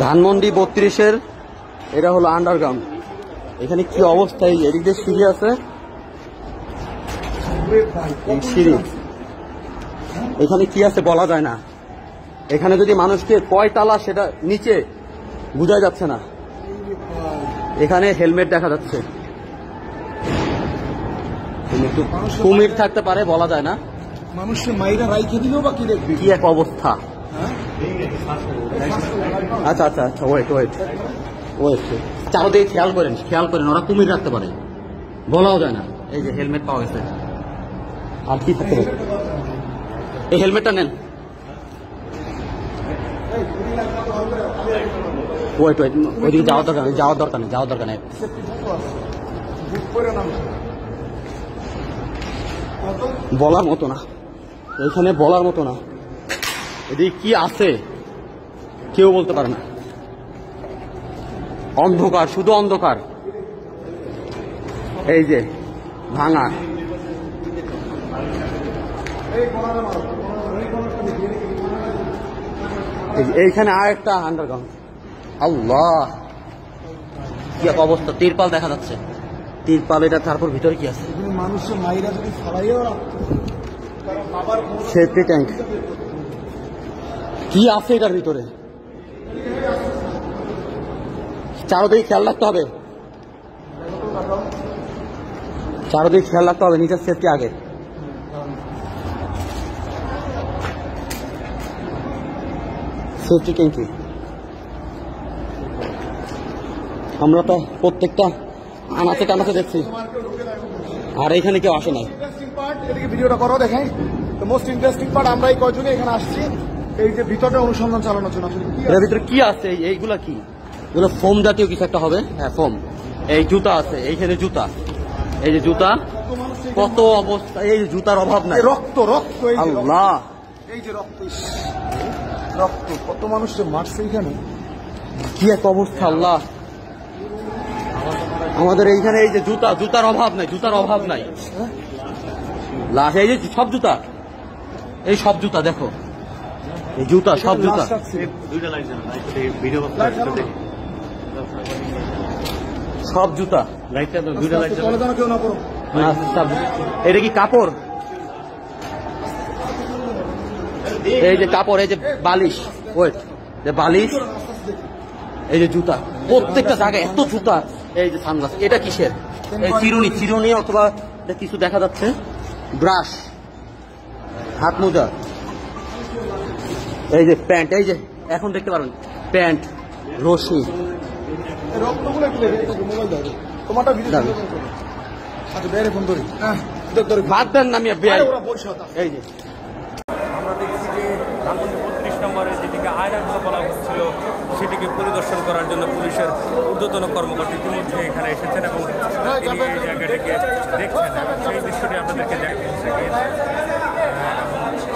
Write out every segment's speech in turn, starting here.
ধানমন্ডি 32-এর এটা হলো আন্ডারগ্রাউন্ড। এখানে কি অবস্থা, এদিক দিয়ে সিঁড়ি আছে, সিঁড়ি এখানে কি আছে বলা যায় না। এখানে যদি মানুষকে কয় তালা সেটা নিচে বোঝা যাচ্ছে না। এখানে হেলমেট দেখা যাচ্ছে, কুমির থাকতে পারে বলা যায় না। মানুষকে মাইরা রাইখে দিলেও বা কি দেখবি, কি এক অবস্থা। আচ্ছা আচ্ছা আচ্ছা, ওয়েট ওয়েট ওয়েট, চারদিকে খেয়াল করেন, ওরা কুমির রাখতে পারে, বলাও যায় না। এই যে হেলমেট পাওয়া গেছে, আর কি থাকতে পারে। এই হেলমেটটা নেন। ওয়েট ওয়েট, ওইদিকে যাওয়ার দরকার নেই। বলার মতো না, এখানে বলার মতো না। এদিকে কি আছে কেউ বলতে পারে না। অন্ধকার, শুধু অন্ধকার। এই যে ভাঙা, এইখানে আর একটা আন্ডারগ্রাউন্ড। আল্লাহ, কি এক অবস্থা। তিরপাল দেখা যাচ্ছে, তিরপাল। এটা তারপর ভিতরে কি আছে, মানুষের মাইরা যদি ফলাইও সেফটি ট্যাঙ্ক কি আছে এটার ভিতরে। চারদিকে খেয়াল রাখতে হবে, নিজের সেফটি আগে। সেফটি ট্যাঙ্কি আমরা তো প্রত্যেকটা আনাচে টানাচে দেখছি, আর এখানে কেউ আসে নাই। ভিডিওটা করো, দেখেন মোস্ট ইন্টারেস্টিং পার্ট। আমরা এই কয়জনে এখানে আসছি এই যে ভিতরে অনুসন্ধান চালানোর জন্য। এর ভিতরে কি আছে, এইগুলা কি, এগুলো ফোম জাতীয় কিছু একটা হবে। হ্যাঁ ফোম। এই জুতা আছে, এইখানে জুতা, এই যে জুতা, কত অবস্থা। এই জুতার অভাব নাই। রক্ত রক্ত, আল্লাহ, এই যে রক্ত, রক্ত, কত মানুষকে মারছে এখানে, কি এক অবস্থা। আল্লাহ, আমাদের এইখানে এই যে জুতার অভাব নাই। লাশ, এই যে সব জুতা, এই সব জুতা দেখো, এই জুতা সব জুতা। সব জুতা, এটা কি কাপড়? এই যে কাপড়, এই যে বালিশ, ওয়েট, বালিশ, এই যে জুতা, প্রত্যেকটা জায়গায় এত জুতা। এই যে সানগ্লাস, এটা কিসের? এই চিরুনি অথবা কিছু দেখা যাচ্ছে, ব্রাশ, হাত মোজা, এই যে প্যান্ট, এই যে এখন দেখতে পারেন প্যান্ট, রশি। বাদ দেন না, আমি এই যে আমরা দেখছি যে ধানমন্ডি 32 নম্বরে যেটিকে আয়নাগুলো বলা হচ্ছিল সেটিকে পরিদর্শন করার জন্য পুলিশের ঊর্ধ্বতন কর্মকর্তা ইতিমধ্যে এখানে এসেছেন এবং তিনি এই জায়গাটিকে দেখছেন এবং সেই দৃশ্যটি আপনাদেরকে দেখাচ্ছে।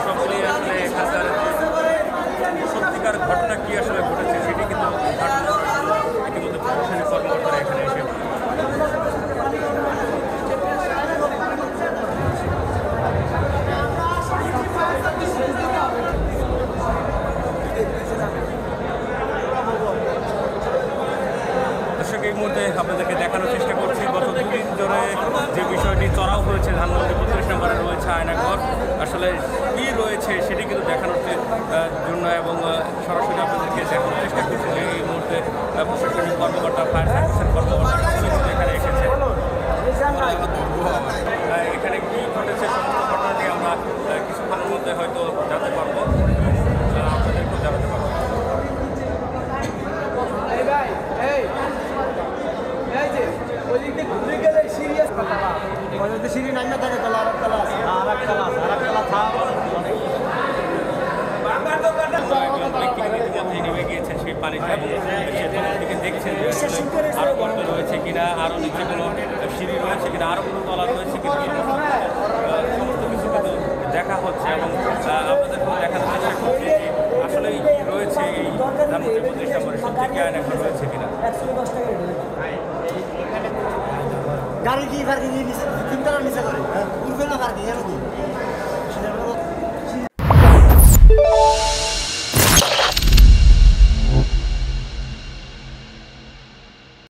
সকলেই আসলে এখানকার সত্যিকার ঘটনা কি আসলে ঘটেছে সেটি কিন্তু ইতিমধ্যে প্রশাসনিক কর্মকর্তারা এখানে এসে এই মুহূর্তে আপনাদেরকে দেখানোর চেষ্টা করছি গত দুদিন ধরে যে বিষয়টি চড়াও হয়েছে ধানমন্ডি 32 নম্বরে রয়েছে আয়নাঘর, আসলে কী রয়েছে সেটি কিন্তু দেখানোর জন্য এবং সরাসরি আপনাদেরকে দেখানোর চেষ্টা করছি যে এই মুহূর্তে প্রশাসনিক কর্মকর্তা, ফায়ার সার্ভিসের কর্মকর্তা এখানে এসেছে। এখানে কী ঘটেছে সমস্ত ঘটনাটি আমরা কিছুক্ষণের মধ্যে হয়তো জানতে পারবো, আপনাদেরকেও জানাতে পারবো। সিঁড়ি নামে থাকে তলা, আর এক তলা নেমে গিয়েছেন সেই পানিতে এবং দিকে দেখছেন আরো গর্ত রয়েছে কিনা, আরো নিচে কোনো সিঁড়ি রয়েছে কিনা, আরো কোনো তলা রয়েছে কিনা, সমস্ত কিছু কিন্তু দেখা হচ্ছে এবং আপনাদেরকেও দেখার চেষ্টা করছি যে আসলে কি রয়েছে এই ধানমন্ডি 32 নম্বরে, সত্যি কি আয়নাঘর রয়েছে কিনা। গাড়ি কি পার্কিং তিনতলার নিচে করে, পার্কিং